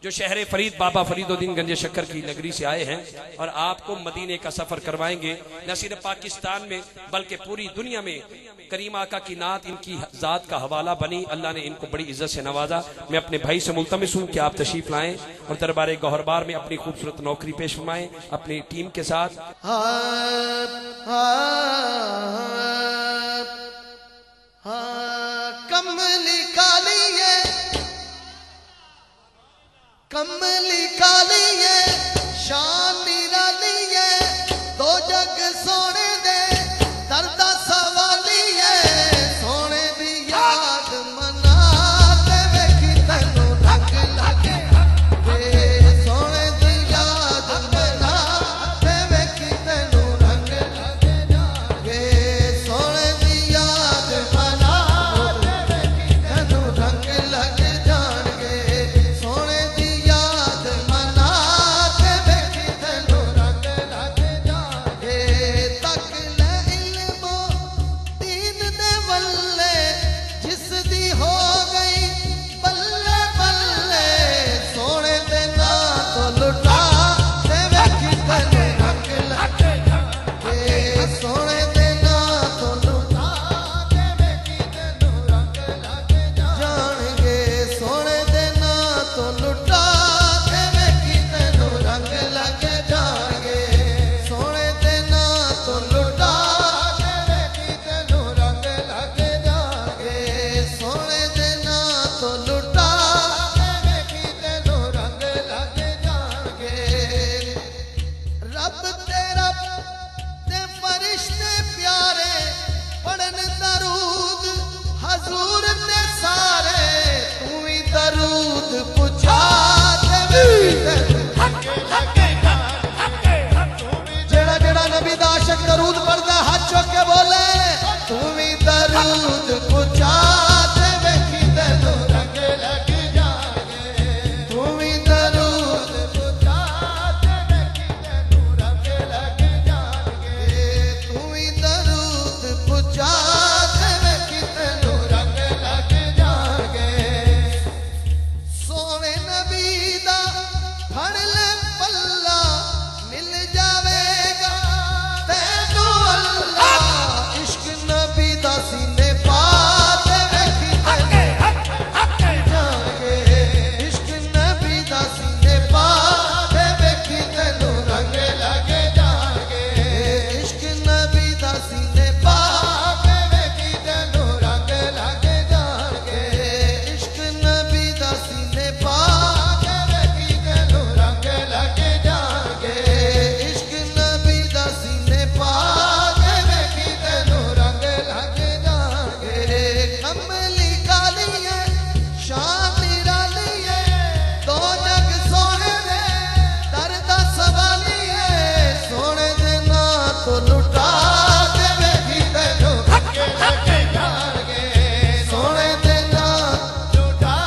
जो शहर फरीद बाबा फरीदुद्दीन गंज शक्कर की नगरी से आए हैं और आपको मदीने का सफर करवाएंगे। न सिर्फ पाकिस्तान में बल्कि पूरी दुनिया में करीम आका की नात इनकी जात का हवाला बनी। अल्लाह ने इनको बड़ी इज्जत से नवाजा। मैं अपने भाई से मुल्तमिस हूँ कि आप तशरीफ लाएं और दरबार गौहरबार में अपनी खूबसूरत नौकरी पेश फरमाएं अपनी टीम के साथ। कमली काली है शान निराली है दो जग सोने दे दर्दा सवाली है सोने दी याद मना ते वेखी तैनू रंग लगे सोने दी याद मना ते वेखी तैनू रंग लगे जागे सोने दी याद मना ते वेखी तैनू रंग लगे जाणगे सोने दरूद पढ़दा हाथ चुक के बोले तू भी दरूद पुछा ते वेखी तैनू रंग लग जाणगे तू भी दरूद पुछा ते वेखी तैनू रंग लग जाणगे तू भी दरूद पुछा ते वेखी तैनू रंग लग जाणगे सोने नबी दा फड़ ले पल्ला मिल जावेगा सीने पात वेखी जागे इश्क नबी दा सीने पात वेखी तैनू रंग लगे जागे इश्क नबी दा सीने पात वेखी तैनू रंग लगे जागे इश्क नबी दा सीने पात वेखी तैनू रंग लगे जागे इश्क नबी दा सीने पात वेखी तैनू रंग लगे कमली काली है शान निराली है दो जग सोने दे दर्दा सवाली है सोने दे ना तो लुटा के वेखी तैनू रंग लगे जाणगे सोने दे ना लुटा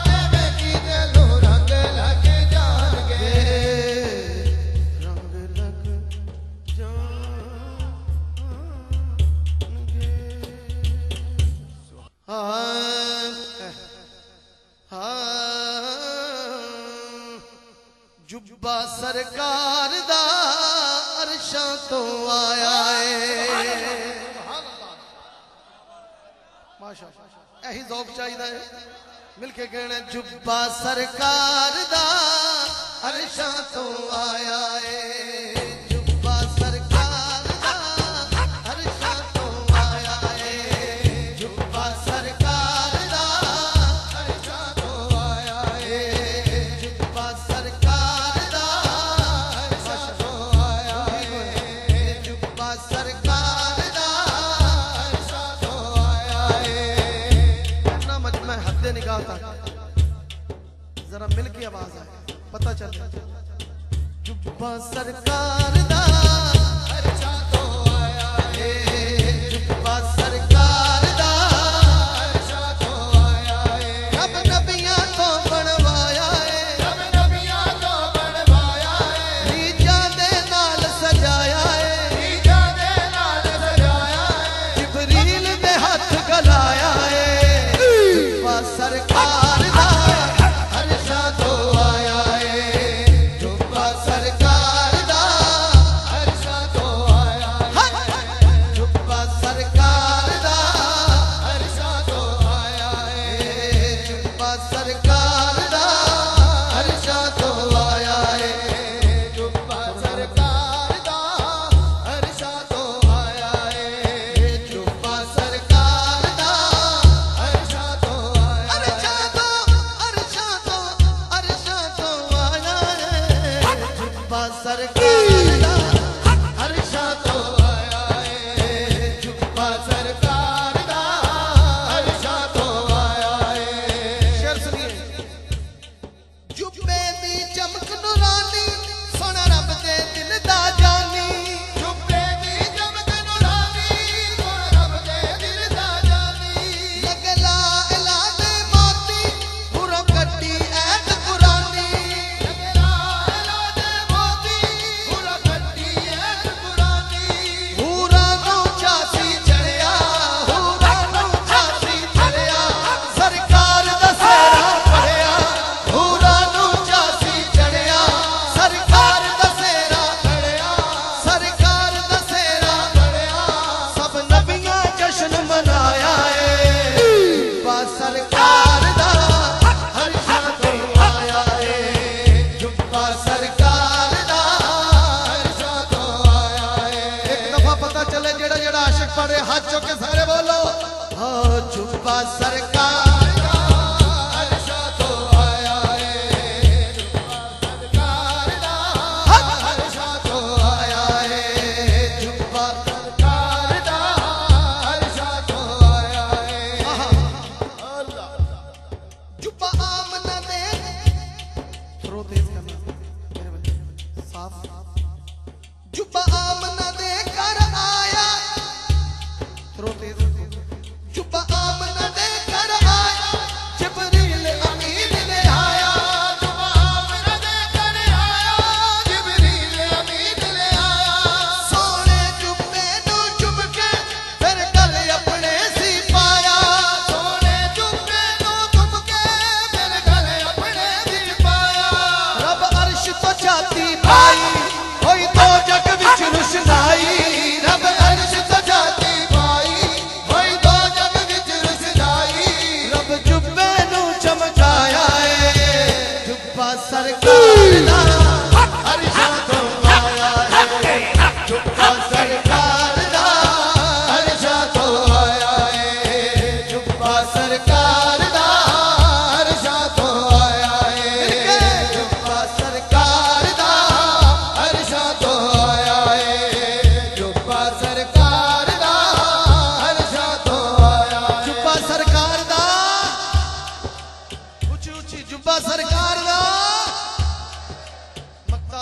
के वेखी तैनू रंग लगे जाणगे रंग लग जुब्बा सरकार दा अरशां तो आया है माशाअल्लाह यही ज़ौक़ चाहिए मिलके कहना जुब्बा सरकार दा अरशां तो आया है जुब्बा सरकार दा अरशां तो आया है जुब्बा सरकार दा अरशां तो आया है जुब्बा सरकार दा अरशां तो आया है जुब्बा सरकार दा अरशां तो आया है ना मजमा हद निगाह तक जरा मिल के आवाज आए पता चल जुब्बा सरकार दा अरशां तो आया है जुब्बा सरकार दा अरशां तो आया है रब नबियां तो बनवाया है रब नबियां तो बनवाया है रीजा दे नाल सजाया है रीजा दे नाल सजाया है जिब्रील दे हाथ गलाया है जुब्बा सरकार दा अरशां तो आया सरकार दा अरशा तो आया है जुब्बा सरकार दा अरशा तो आया है। शेर सुनिए। जुब्बे दी चमक नूरानी सोना रब दे दिल दा जानी। जुब्बे दी चमक नूरानी सोना रब दे दिल दा जानी। लगे ला इला दे मोती पूरा कट्टी ऐत कुरानी। लगे ला इला दे मोती पूरा कट्टी ऐत कुरानी। हूरा नू चासी चढ़िया हूरा नू चासी चढ़िया सरकार दा सेरा पढ़िया। हूरा नू चासी चढ़िया सरकार दा सेरा पढ़िया। सरकार दा सेरा पढ़िया सब नबियां जश्न मनाया है। जुब्बा सरकार दा अरशा तो आया है जुब्बा सरकार दा अरशा तो आया है। एक दफा पता चले जेड़ा जेड़ा आशिक पढ़े हाथ चुक के सारे बोलो हाँ जुब्बा सरकार दा अरशा तो आया है। जुब्बा सरकार दा अरशा तो आया है। जुब्बा सरकार दा अरशा तो आया है। जुब्बा आमना दे थ्रो तेज करना मेरे बच्चे साफ। जुब्बा आमना दे कर आया थ्रो तेज। जुब्बा आमना दे कर आया जिब्रील अमीन ले आया। जुब्बा आमना दे कर आया जिब्रील अमीन ले आया। सोने जुब्बे नू चुम के फिर गल अपने सी पाया। सोने जुब्बे नू चुम के फिर गल अपने सी पाया। रब अर्श तो छाती पाई होई तो जग विच रुशनाई। रब अर्श तो छाती पाई होई तो जग विच रुशनाई। रब जुब्बे नू चमकाया है जुब्बा सरकार दा अरशा तो आया है। जुब्बा सरकार दा अरशा तो आया है। जुब्बा सरकार दा अरशा तो आया है। जुब्बा सरकार दा अरशा तो आया है। जुब्बा सरकार दा अरशा तो आया है। जुब्बा सरकार दा ऊंची ऊंची जुब्बा सरकार दा मक्ता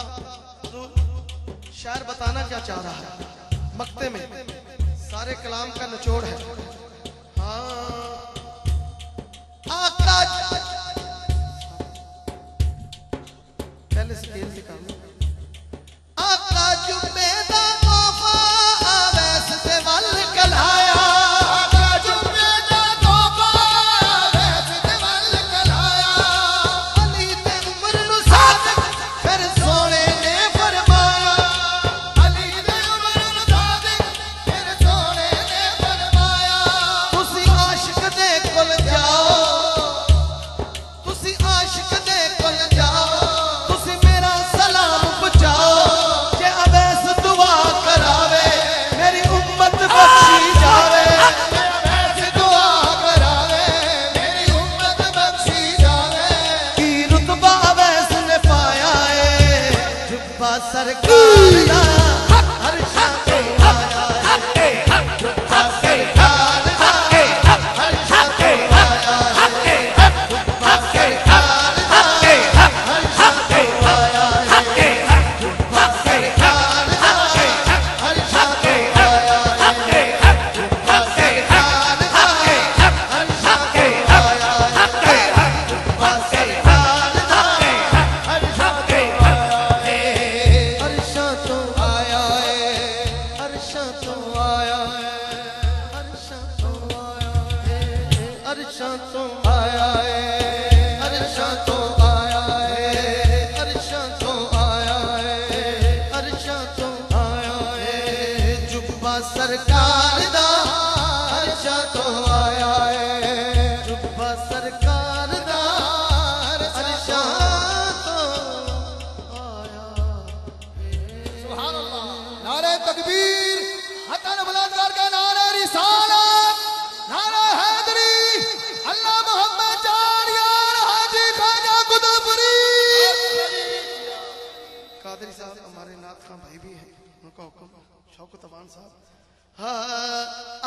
शायर बताना क्या चाह रहा है मक्ते में सारे कलाम का निचोड़ है। हाँ आका पहले स्केल निकालो। आका जुब्बे दा तोहफा अवैस से वल कलाया। आका जुब्बे दा तोहफा अवैस से वल कलाया। अली ते उमर नू सादिक फिर सोने ने फरमाया। अली ते उमर नू सादिक फिर सोने ने फरमाया। तुसी आशिक दे कोल जाओ तुसी आशिक दे कोल जाओ। तुसी मेरा सलाम पहुंचाओ जे अवैस दुआ करावे मेरी उम्मत बख्शी जावे। अवैस दुआ करावे मेरी उम्मत बख्शी जावे। की रुतबा अवैस ने पाया है जुब्बा सरकार दा अरशा तो आया है। जुब्बा सरकार दा अरशा तो आया है। जुब्बा सरकार दा अरशा तो आया है। जुब्बा सरकार दा अरशा तो आया है। जुब्बा सरकार दा अरशा तो आया है। जुब्बा सरकार दा अरशा तो आया है। अरशा तो आया है। अरशा तो आया है। अरशा तो आया है। अरशा तो आया है। अरशा तो आया है। अरशा तो आया है। अरशा तो आया है। जुब्बा सरकार दा अरशा तो आया है। जुब्बा सरकार दा अरशा तो आया है। सुभान अल्लाह। नारे तकबीर हसन बुलंदगार का नारे रिसालत नारे हैदरी अल्लाह मोहम्मद जान यार हाजी ख्वाजा कुतुबपुरी। कादरी साहब हमारे नाथ खां भाई भी हैं, उनका हुक्म शौकत अमान साहब। हाँ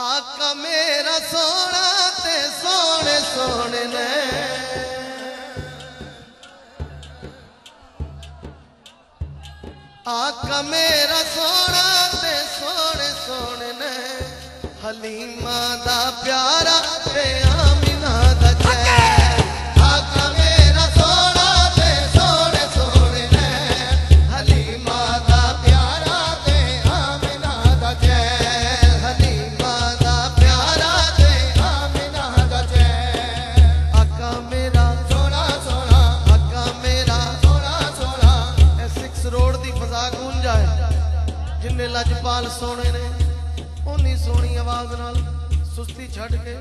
आका मेरा सोना ते सोने सोने ने, आका मेरा सोना ते सोने सोने ने, हलीमा दा प्यारा ते आमिना दा जैल। आका मेरा सोना ते सोने सोने ने, हलीमा दा प्यारा ते आमिना दा जैल। हलीमा दा प्यारा ते आमिना दा जैल। आका मेरा सोना सोना, आका मेरा सोना सोना। 6 रोड दी फजा गूंज जाए, जिन्ने लजपाल सोने ने उन्नी सोनी आवाज नाल सुस्ती छड़ के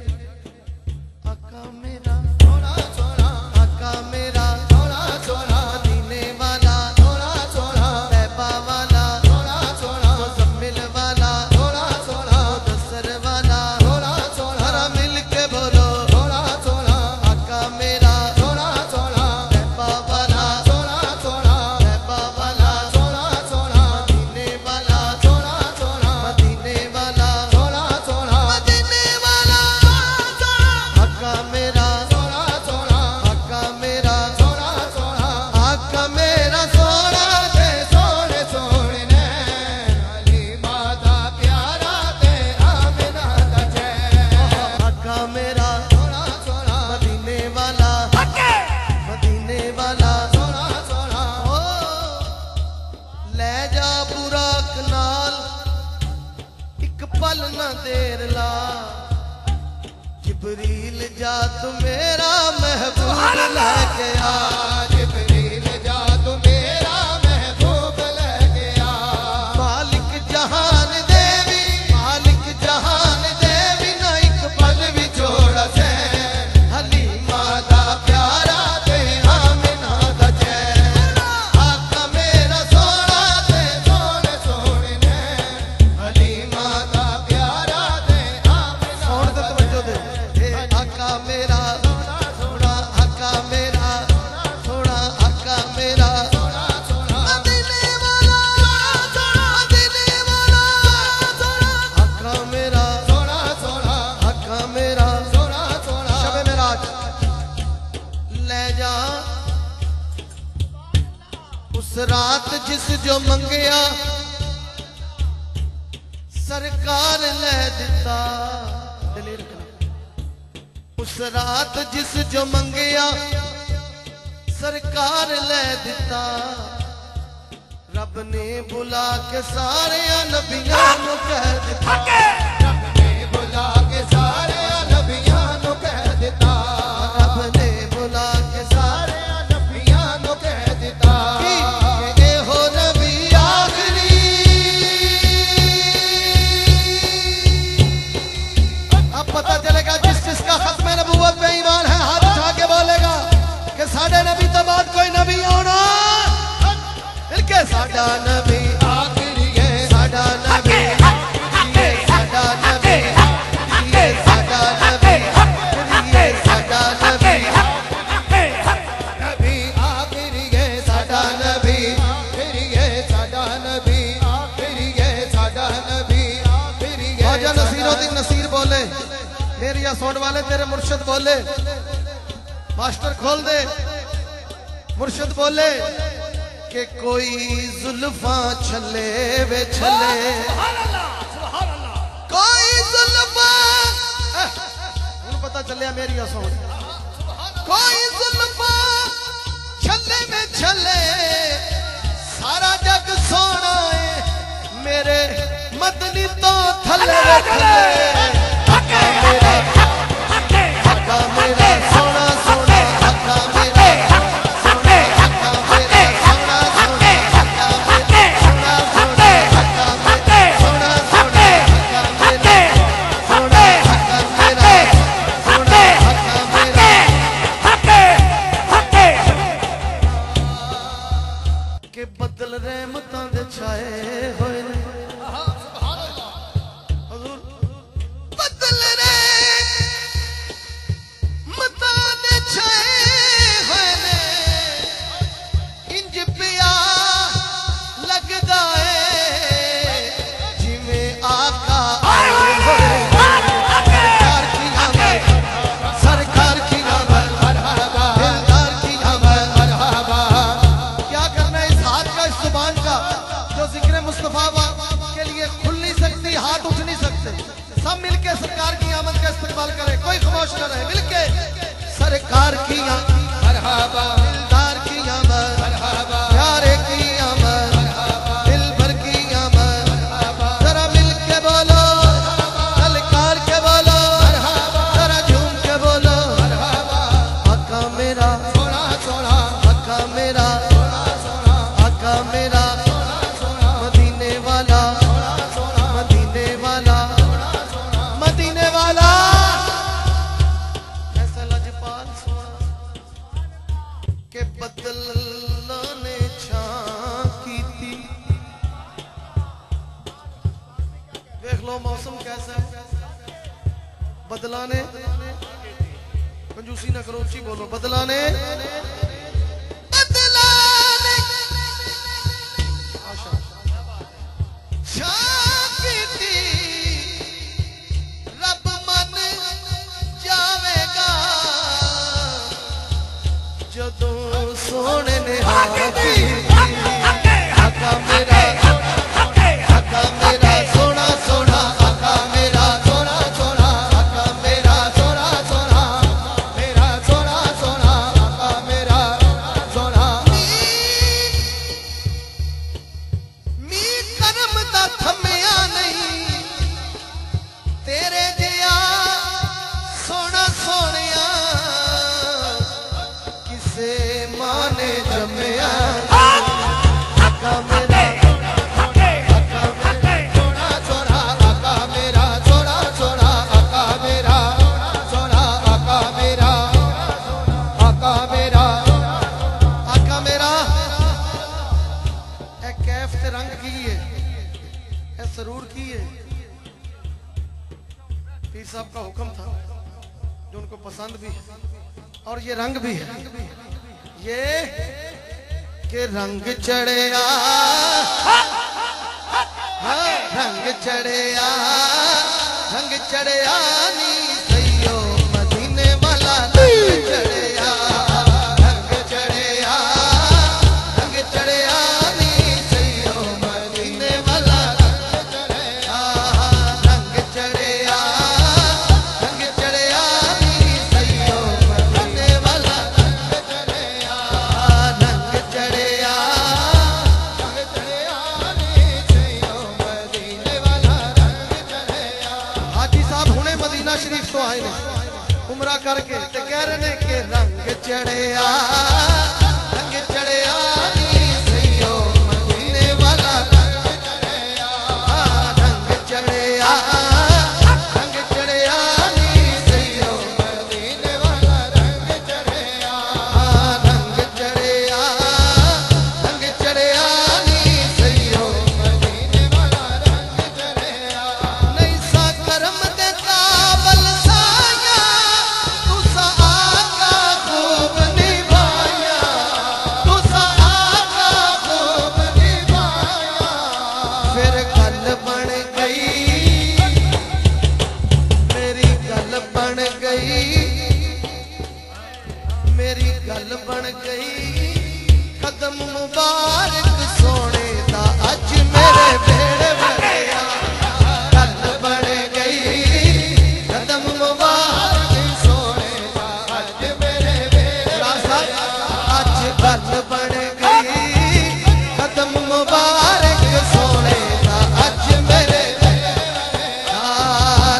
आका मेरा सोना सोना, आका मेरा सोना सोना। मदीने वाला सोना सोना, तैबा वाला सोना सोना, मुज़म्मिल वाला सोना सोना, मुदस्सिर वाला सोना सोना। जरा मिल के बोलो सोना सोना, आका मेरा सोना सोना, तैबा वाला सोना सोना, तैबा वाला सोना सोना, मदीने वाला सोना सोना, मदीने वाला सोना सोना, मदीने वाला सोना सोना। आका मेरा सोना सोना, आका मेरा सोना सोना, आका मेरा सोना ते सोने सोने ने, हलीमा दा प्यारा ते आमिना दा जैल। आका मेरा सोना सोना, मदीने वाला मदीने वाला सोना सोना। ओ ले जा बुराक नाल एक पल ना देर ला, जिबरील जा तू मेरा महबूब लेके आ। जिबरील जा तू मेरा महबूब लेके आ। मालिक जहान देवी, मालिक जहान देवी, ना एक पल भी छोड़ा से, हलीमा दा प्यारा ते आमिना दा जैल। आका मेरा सोना ते सोने सोने ने, हलीमा दा प्यारा ते आमिना। सोन ते तवज्जो दे। आका मेरा सोना सोना, आका मेरा सोना, आका मेरा सोना सोना, मदीने वाला सोना, मदीने वाला सोना। आका मेरा सोना सोना, आका मेरा सोना सोना। शबे मेराज ले जा उस रात जिस जो मंगया सरकार ले दिता। दिल रखना, उस रात जिस जो मंगया सरकार ले दिता। रब ने बुला के सारे नबियां नू कह दिता। रब ने बुला के सारे नबियां नू कह दिता। रब ने बुला के सारे नबियां नू कह दिता कि ए हो नबी आखिरी। अब पता चलेगा जिस जिसका खत्म नबूवत पे ईमान है हाथ उठा के बोलेगा कि साडे नबी तो बाद कोई नबी आना। मिलके साडा नबी आखिरी है, साडा नबी ये साडा नबी, ये साडा नबी, ये साडा नबी। नबी आखिरी है, साडा नबी आखिरी है, साडा नबी आखिरी है, साडा नबी आखिरी है। ख्वाजा नसीरुद्दीन नसीर बोले, मेरी सोन वाले तेरे मुर्शिद बोले, मास्टर खोल दे। मुर्शिद बोले कि कोई जुल्फा छले वे छले, कोई जुल्फा उन पता चलिया मेरी सोन। कोई जुल्फा छले में छले, सारा जग सोना है मेरे मदनी तो थले वे थले। आका मेरा, आका मेरा सोना सोना, आका मेरा सोना, आका मेरा सोना सोना, आका मेरा सोना सोना, आका मेरा सोना सोना, आका मेरा सोना, आका मेरा सोना, आका मेरा। के बदल रहमतां दे छाए होए ने, हुजूर बदल रहमतां दे छाए होए ने। इंज पिया मिलके सरकार की आमद का इस्तेमाल करें, कोई खामोश न रहे। मिलके सरकार की मरहबा, दिलदार की आमद मरहबा, प्यारे की आमद मरहबा, दिल भर की आमद मरहबा। जरा मिलके बोलो सरकार के बोलो मरहबा, जरा झूम के बोलो मरहबा। आका मेरा सोना सोना, आका मेरा सोना सोना, आका मेरा मदीने वाला, मदीने वाला, मदीने वाला। ऐसा लजपाल सोना के बदला ने छां की थी। देख लो मौसम कैसा है, बदला ने, कंजूसी ना करो, ऊंची बोलो, बदला ने, बदला ने छां की थी। रब मन जावेगा जदों सोने ने हाथी। आका मेरा, आका मेरा सोना सोना, आका मेरा सोना सोना, आका मेरा सोना सोना, मेरा सोना सोना, आका मेरा सोना। मी करम दा थमिया नहीं, तेरे जिया सोना सोनिया किसे मां ने जम्मिया। आका मेरा, आका मेरा सोना सोना, आका मेरा सोना सोना, आका मेरा सोना, आका मेरा, आका मेरा, आका मेरा। ए कैफ ते रंग की है, ए सरूर की है। पीर साहब का हुक्म था जो उनको पसंद भी है, और ये रंग भी है, ये के रंग चढ़िया, हाँ रंग चढ़िया, रंग चढ़िया नी सैयो मदीने वाला। रंग चढ़िया, रंग चढ़िया, रंग चढ़िया नी सैयो मदीने वाला। रंग चढ़िया, रंग चढ़िया, रंग चढ़िया नी सैयो मदीने वाला। रंग चढ़िया, रंग चढ़िया, रंग चढ़िया नी सैयो मदीने वाला। रंग चढ़िया। हाजी साहब हुणे मदीना शरीफ तो आए ने उमरा करके, ते कह रहे ने कि रंग चढ़िया, रंग चढ़िया नी सैयो मदीने वाला। रंग चढ़िया, रंग चढ़िया, रंग चढ़िया नी सैयो मदीने वाला। रंग चढ़िया, रंग चढ़िया, रंग चढ़िया नी सैयो मदीने वाला। रंग चढ़िया। नहीं सा करम दे काबल साया, तुसा आका खूब निभाया, तुसा आका खूब निभाया। फिर गल बन गई, मेरी गल बन गई, मेरी गल बन गई। कदम मुबारक सोने दा अज मेरे बेड़े वड़िया। गल बन गई, कदम मुबारक सोने दा अज मेरे बेड़े। अज गल बन गई, कदम मुबारक सोने दा अज मेरे बेड़े।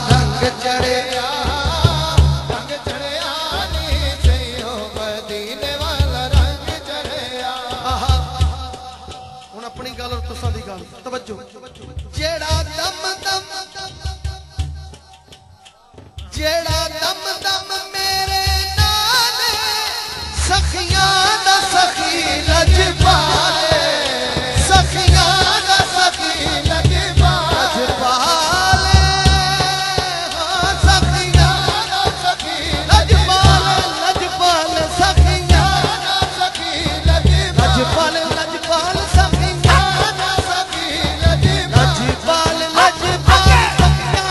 रंग चढ़िया, रंग चढ़िया नी सैयो मदीने वाला। रंग चढ़िया। हुण अपनी गल और तुसां दी गल तवज्जो। जेड़ा दम दम, जेड़ा दम दम मेरे नाल सखियां दा सखी लजपाले, सखियां दा सखी लजपाले, हाँ सखियां दा सखी लजपाले, लजपाल सखियां दा सखी लजपाल, लजपाल सखियां दा सखी लजपाल, लजपाल सखियां,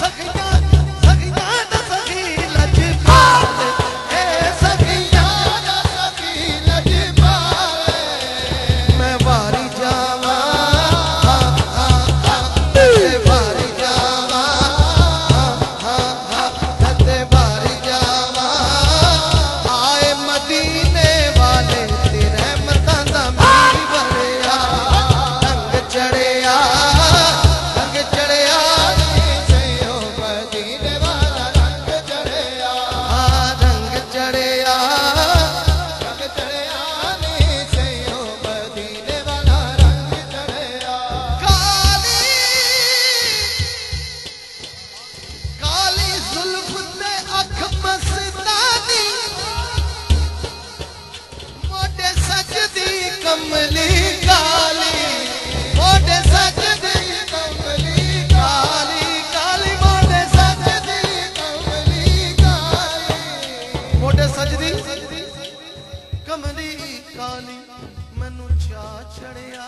सखियां, सखियां दा सखी लजपाल। मैनू चा चढ़िया,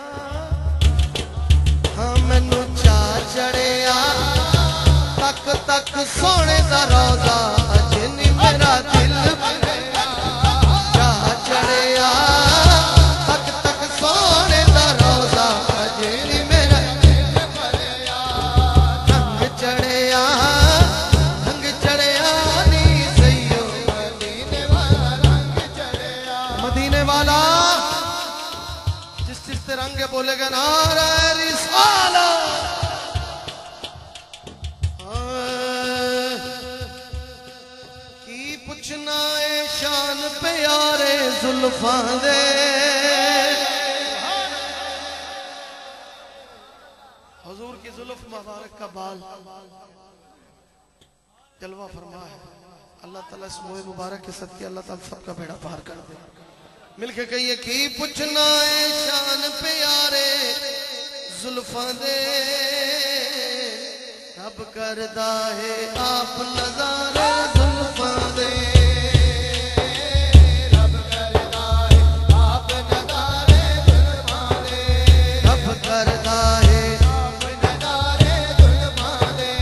हाँ मैनू चा चढ़िया, तक तक सोने दा रोज़ा अजे नी मेरा दिल भरिया। चा चढ़िया, तक तक सोने दा रोज़ा अजे नी मेरा दिल भरिया। रंग चढ़िया, रंग चढ़िया नी सैयो मदीने वाला रंग चढ़िया। मदीने वाला जिस जिस ते रंग बोलेगा नारा रिसाला। की पुछना है शान प्यारे जुल्फां दे, हुजूर की जुल्फ मुबारक का बाल जलवा फरमा है। अल्लाह ताला इस मोए मुबारक के सदके अल्लाह ताला सबका बेड़ा पार कर दे। मिलके कहिए की पुछना है शान प्यारे जुल्फां दे, रब करदा है आप नज़ारे जुल्फां दे। रब करदा है आप नज़ारे जुल्फां दे। रब करदा है आप नज़ारे जुल्फां दे।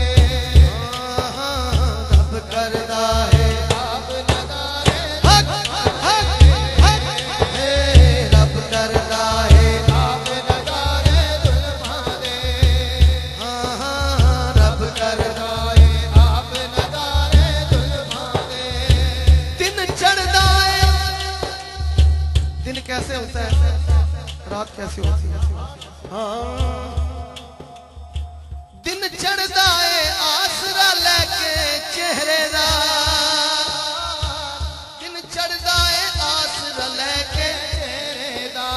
रब करदा है आप नज़ारे हक हक हक। रब करदा है आप नज़ारे जुल्फां दे। रब करदा है आप नज़ारे जुल्फां दे। दिन चढ़दा है, दिन कैसे होता है, रात कैसे होती है। दिन चढ़दा है आसरा लेके चेहरे दा। दिन चढ़दा है आसरा लेके चेहरे दा।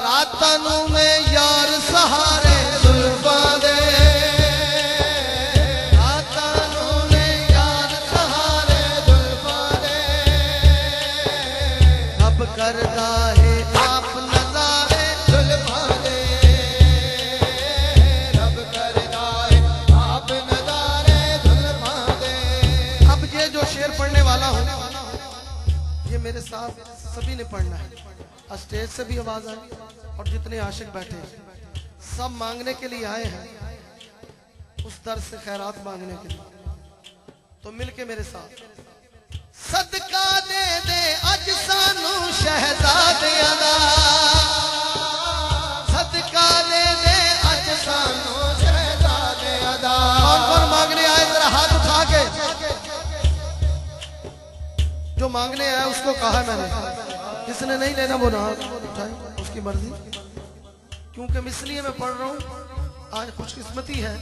रातां नूं मैं यार सहारे जुल्फां दे। रातां नूं मैं यार सहारे जुल्फां दे। रब करदा है आप नज़ारे जुल्फां दे। रब करदा है आप नज़ारे जुल्फां दे। अब ये जो शेर पढ़ने वाला हूँ ये मेरे साथ सभी ने पढ़ना है। स्टेज से भी आवाज आई और जितने आशिक बैठे हैं सब मांगने के लिए आए हैं, उस दर से खैरात मांगने के लिए। तो मिलके मेरे साथ सदका दे दे अज सानू शहजादियां दा। सदका दे दे अज सानू शहजादियां दा। कौन कौन मांगने आए जरा हाथ उठा के। जो मांगने आया उसको कहा मैंने, जिसने नहीं लेना वो ना उठाए, उसकी मर्जी। क्योंकि इसलिए मैं पढ़ रहा हूँ, आज खुशकिस्मती है।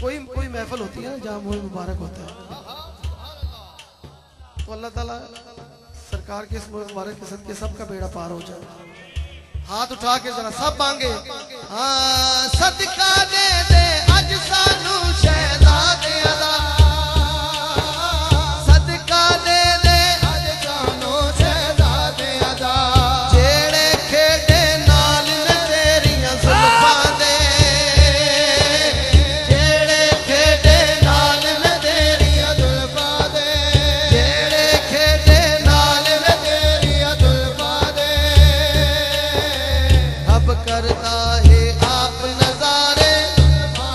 कोई कोई महफिल होती है ना जहाँ मोए मुबारक होता है, तो अल्लाह ताला सरकार के इस मोए मुबारक के सदके सबका बेड़ा पार हो जाए। हाथ उठा के जरा सब मांगे। हाँ सदका दे दे अज सानू शहजादियां दा। सदका दे दे अज सानू शहजादियां दा। जेड़े खेडे नाल ने तेरियां जुल्फां दे। जेड़े खेडे नाल ने तेरियां जुल्फां दे। जेड़े खेडे नाल ने तेरियां जुल्फां दे। रब करदा है आप नज़ारे जुल्फां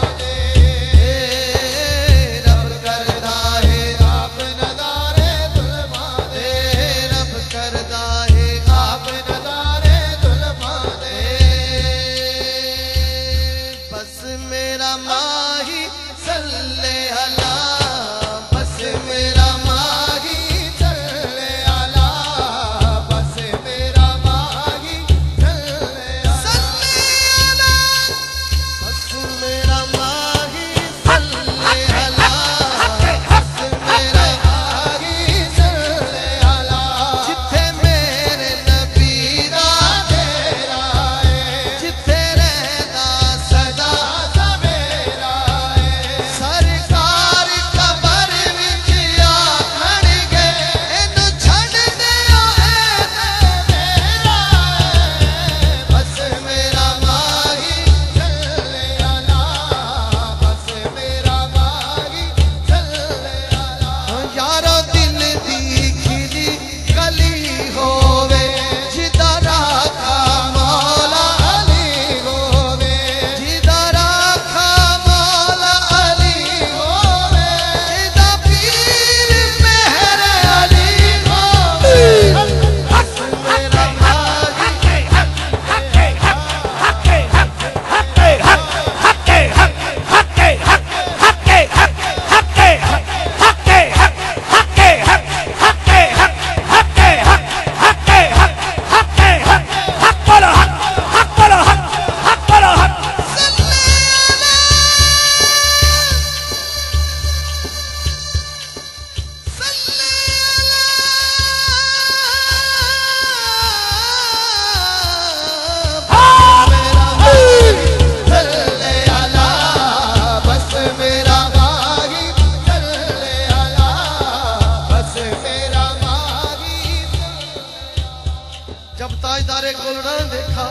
बार एक गुलड़ा देखा,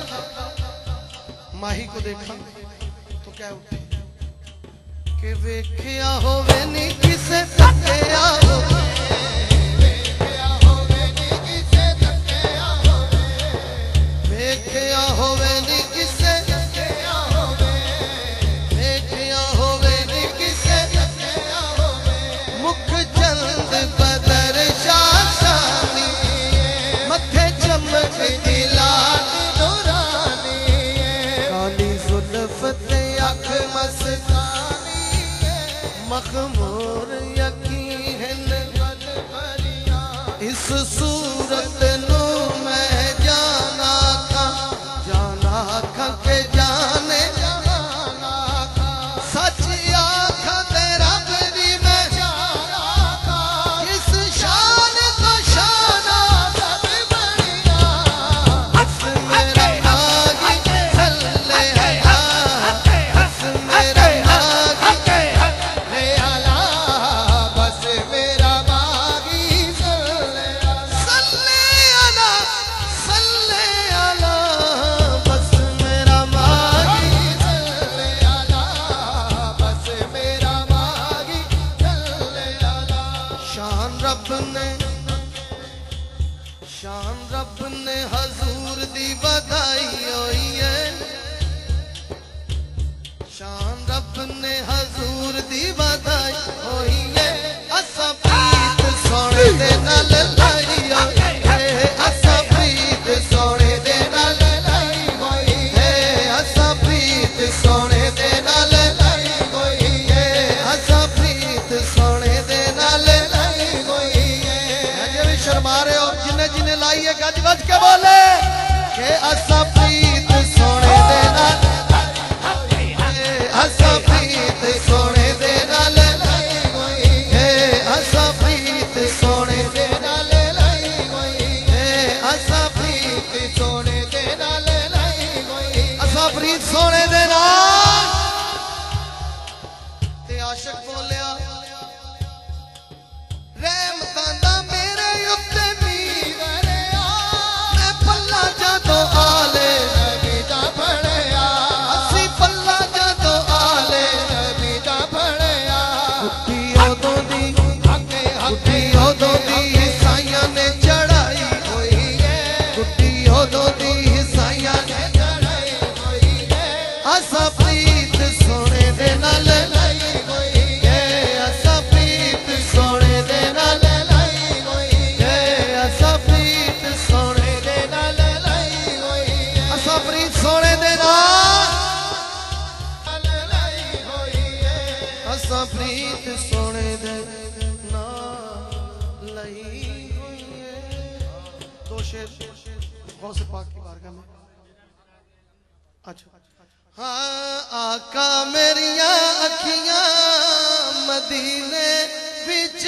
माही को देखा तो क्या उठे कि वेख्या होवे नी किसे तकिया होवे, वेख्या होवे नी किसे तकिया होवे, वेख्या होवे नी किसे तकिया होवे, वेख्या होवे नी किसे तकिया होवे, मुख चंद बदर शाशानी, मथे चमकती लाल नूरानी, काली जुल्फ ते अख मस्तानी, मखमूर यकीन इस सूरत नू मैं जाना खा के जाने जाना खा, सच आखा तेरा बरी मैं जाना खा, इस शान को शाना सब बढ़िया, हस मेरा मागी सल्ले अला, हस मेरा मागी ले अला, बस मेरा मागी सल्ले अला, सल्ले अला, बस मेरा मागी सल्ले अला, बस मेरा मागी सल्ले अला। शान रब ने हजूर दी बधाई होई है, शान रब ने हजूर दी बधाई होई है, असा प्रीत सोने दे नाल लाई होई है, असा प्रीत सोने दे नाल लाई होई है, असा प्रीत सोने दे नाल लाई होई है, असा प्रीत सोने दे नाल लाई होई है। अजे भी शर्मा रहे हो, जिन्हें जिन्हें लाई है गज गज के बोले कि असा प्रीत सोने दे नाल, असा प्रीत सोने दे नाल लाई होई है, असा प्रीत सोने दे नाल लाई होई है, असा प्रीत सोने दे नाल लाई होई, असा प्रीत सोने दे नाल। ते आशिक बोलिया रहमतां दा मेरे उत्ते मीर आ, मैं पल्ला जदों आले नबी दा फड़िया, असी पल्ला जदों आले नबी दा फड़िया, कुट्टी उदों दी ईसाइयां ने चढ़ाई होई है, कुट्टी उदों दी ईसाइयां ने चढ़ाई होई है, असा प्रीत सोने दे नाल लाई होई है, असा प्रीत सोने दे नाल लाई होई है, असा प्रीत सोने दे नाल लाई होई है, असा प्रीत सोने दे नाल लाई होई है, असा प्रीत सोने दे नाल लाई होई है। दो शेर गौसे पाक की बारगाह में। अच्छा हाँ, आका मेरिया अखियां मदीने विच